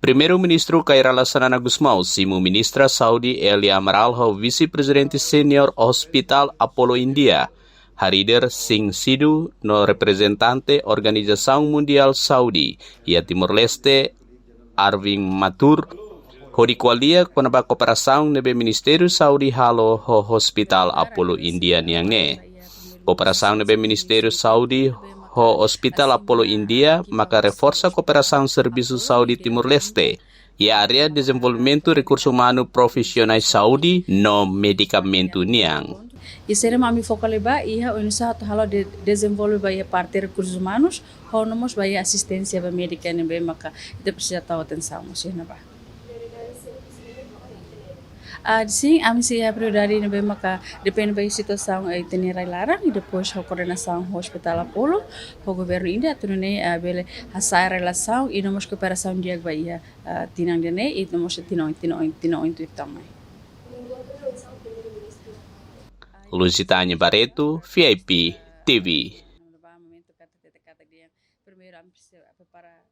Primeiro-Ministro Khairala Sanana Gusmão, Simu Ministra Saudi Elia Maralho, Vice-Presidente Senior Hospital Apollo India, Harider Singh Sidhu, no representante Organização Mundial Saudi, e a Timor-Leste, Arvin Matur, Hodikualia konaba kooperação nebe Ministério Saudi halo ho Hospital Apollo India niange. Kooperação nebe Ministério Saudi ho Hospital Apollo India maka reforça cooperação Serviço Saudi Timor-Leste e a área de desenvolvimento recursos humanos profissionais Saudi no medicamento niang. E será mami focal ba iha unusa halo de desenvolver ba parte recursos humanos ho nomos ba assistência ba médica nebe maka ita precisa tahu atenção na ba. Sim, a minha prioridade é maka depende da situação aí tem larang e depois a coordenação Hospital Apollo o governo India turune bele essa relação e nós cooperação dia bahia tinang dene e nós tinong itu também. Lusitanya Barreto, VIP TV.